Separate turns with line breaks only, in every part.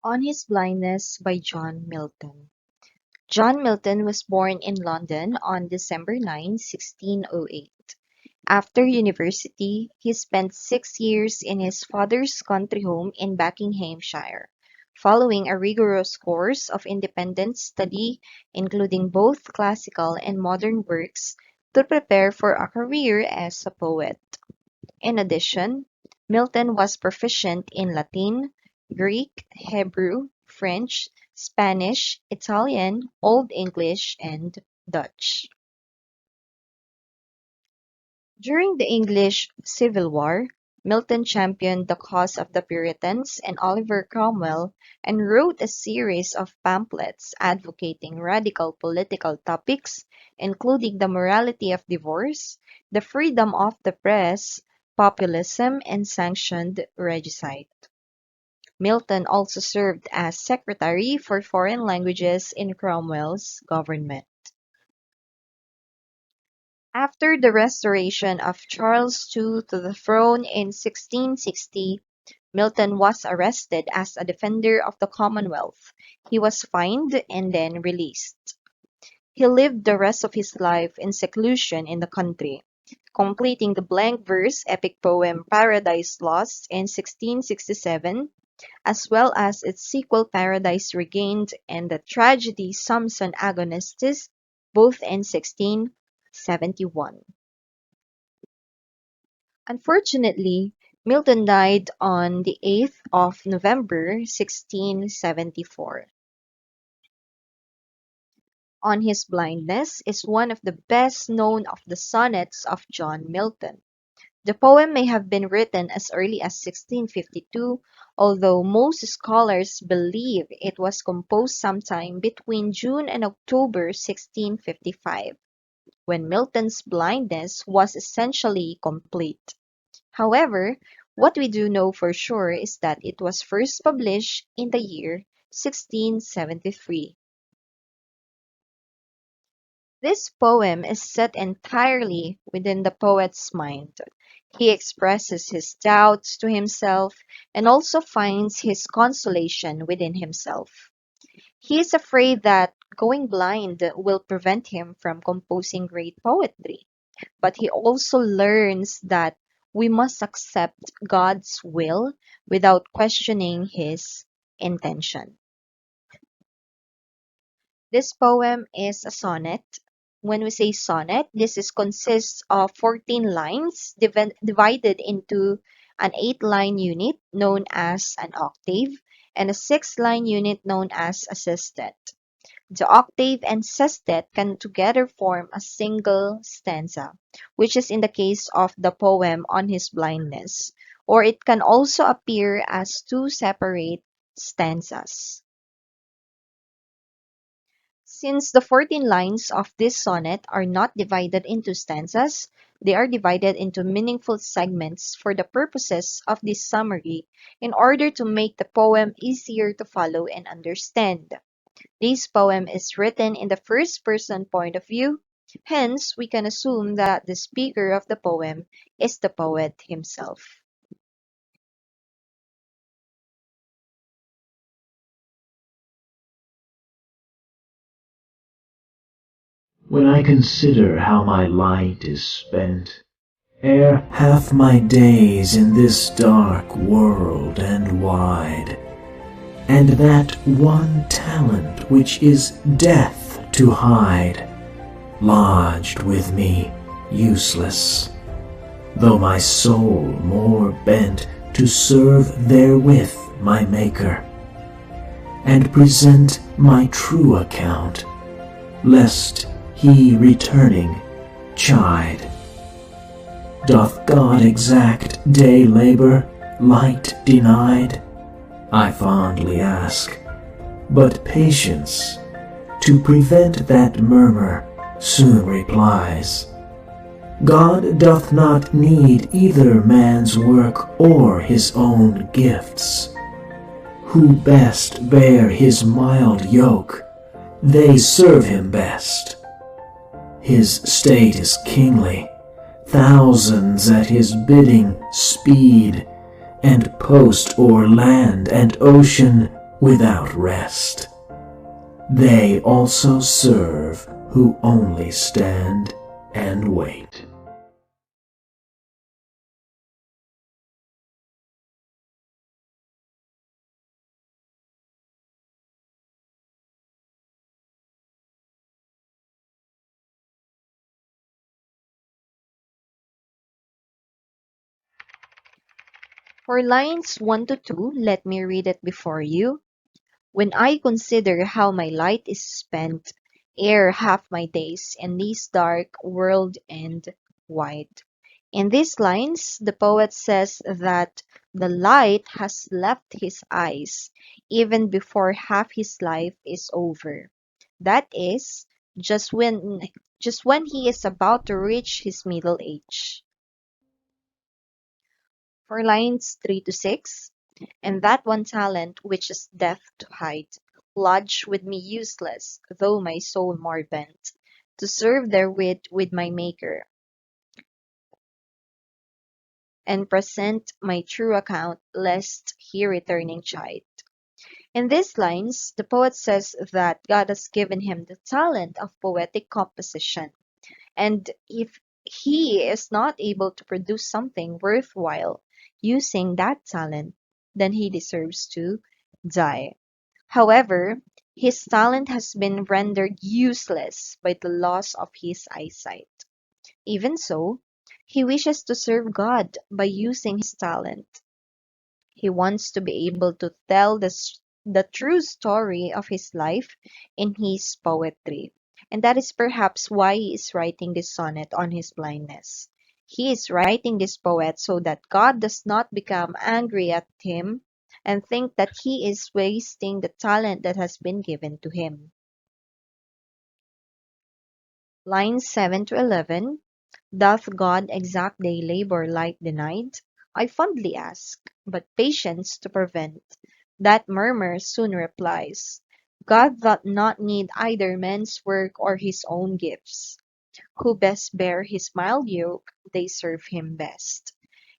On His Blindness by John Milton. John Milton was born in London on December 9, 1608. After university, he spent 6 years in his father's country home in Buckinghamshire, following a rigorous course of independent study, including both classical and modern works, to prepare for a career as a poet. In addition, Milton was proficient in Latin, Greek, Hebrew, French, Spanish, Italian, Old English, and Dutch. During the English Civil War, Milton championed the cause of the Puritans and Oliver Cromwell and wrote a series of pamphlets advocating radical political topics, including the morality of divorce, the freedom of the press, populism, and sanctioned regicide. Milton also served as Secretary for Foreign Languages in Cromwell's government. After the restoration of Charles II to the throne in 1660, Milton was arrested as a defender of the Commonwealth. He was fined and then released. He lived the rest of his life in seclusion in the country, completing the blank verse epic poem Paradise Lost in 1667, as well as its sequel Paradise Regained and the tragedy Samson Agonistes, both in 1671. Unfortunately, Milton died on the 8th of November 1674. On His Blindness is one of the best known of the sonnets of John Milton. The poem may have been written as early as 1652, although most scholars believe it was composed sometime between June and October 1655, when Milton's blindness was essentially complete. However, what we do know for sure is that it was first published in the year 1673. This poem is set entirely within the poet's mind. He expresses his doubts to himself and also finds his consolation within himself. He is afraid that going blind will prevent him from composing great poetry, but he also learns that we must accept God's will without questioning his intention. This poem is a sonnet. When we say sonnet, consists of 14 lines divided into an 8-line unit known as an octave and a 6-line unit known as a sestet. The octave and sestet can together form a single stanza, which is in the case of the poem On His Blindness, or it can also appear as two separate stanzas. Since the 14 lines of this sonnet are not divided into stanzas, they are divided into meaningful segments for the purposes of this summary in order to make the poem easier to follow and understand. This poem is written in the first-person point of view, hence we can assume that the speaker of the poem is the poet himself.
When I consider how my light is spent, ere half my days in this dark world and wide, and that one talent which is death to hide, lodged with me useless, though my soul more bent to serve therewith my Maker, and present my true account, lest he returning chide. Doth God exact day labor, light denied? I fondly ask, but patience, to prevent that murmur, soon replies. God doth not need either man's work or his own gifts. Who best bear his mild yoke, they serve him best. His state is kingly, thousands at his bidding speed, and post o'er land and ocean without rest. They also serve who only stand and wait.
For lines 1 to 2, let me read it before you. When I consider how my light is spent, ere half my days in this dark world and wide. In these lines, the poet says that the light has left his eyes even before half his life is over. That is, just when just when he is about to reach his middle age. For lines 3 to 6, and that one talent which is death to hide, lodge with me useless, though my soul more bent, to serve therewith with my Maker, and present my true account, lest he returning chide. In these lines, the poet says that God has given him the talent of poetic composition, and if he is not able to produce something worthwhile using that talent, then he deserves to die. However, his talent has been rendered useless by the loss of his eyesight. Even so, he wishes to serve God by using his talent. He wants to be able to tell the true story of his life in his poetry. And that is perhaps why he is writing this sonnet on his blindness. He is writing this poet so that God does not become angry at him and think that he is wasting the talent that has been given to him. Lines 7 to 11. Doth God exact day labor light denied? I fondly ask, but patience to prevent. That murmur soon replies, God doth not need either men's work or his own gifts. Who best bear his mild yoke, they serve him best.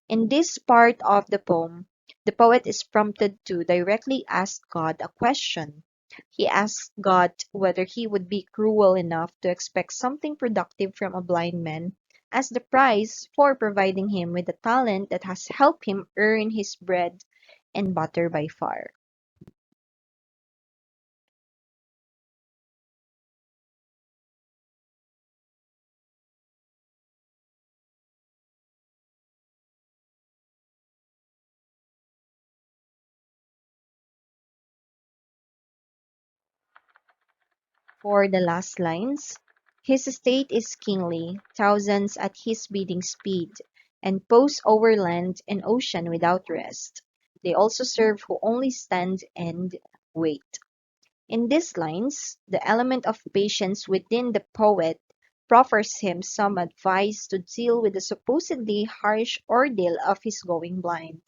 In this part of the poem, the poet is prompted to directly ask God a question. He asks God whether he would be cruel enough to expect something productive from a blind man as the price for providing him with a talent that has helped him earn his bread and butter by far. For the last lines, his estate is kingly, thousands at his bidding speed, and post over land and ocean without rest. They also serve who only stand and wait. In these lines, the element of patience within the poet proffers him some advice to deal with the supposedly harsh ordeal of his going blind.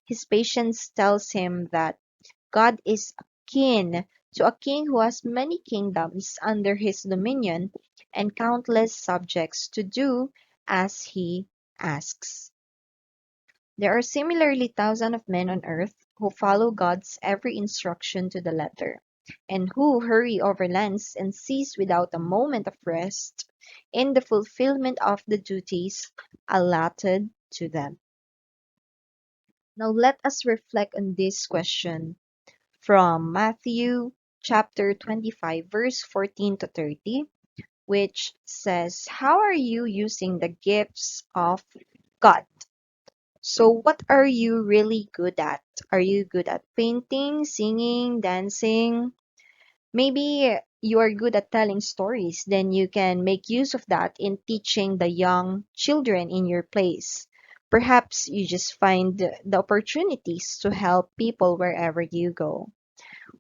His patience tells him that God is kin to a king who has many kingdoms under his dominion and countless subjects to do as he asks. There are similarly thousands of men on earth who follow God's every instruction to the letter, and who hurry over lands and seas without a moment of rest in the fulfillment of the duties allotted to them. Now let us reflect on this question from Matthew chapter 25, verse 14 to 30, which says, how are you using the gifts of God? So, what are you really good at? Are you good at painting, singing, dancing? Maybe you are good at telling stories, then you can make use of that in teaching the young children in your place. Perhaps you just find the opportunities to help people wherever you go.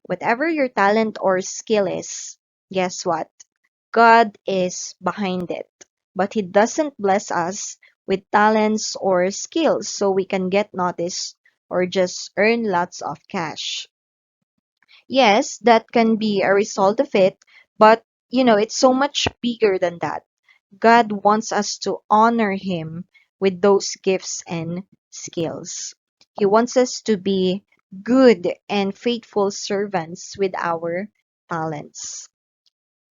Whatever your talent or skill is, guess what? God is behind it. But He doesn't bless us with talents or skills so we can get noticed or just earn lots of cash. Yes, that can be a result of it, but it's so much bigger than that. God wants us to honor Him with those gifts and skills. He wants us to be good and faithful servants with our talents.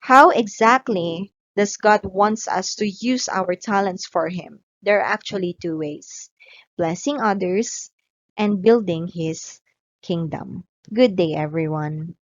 How exactly does God wants us to use our talents for Him? There are actually two ways: blessing others and building His kingdom. Good day, everyone.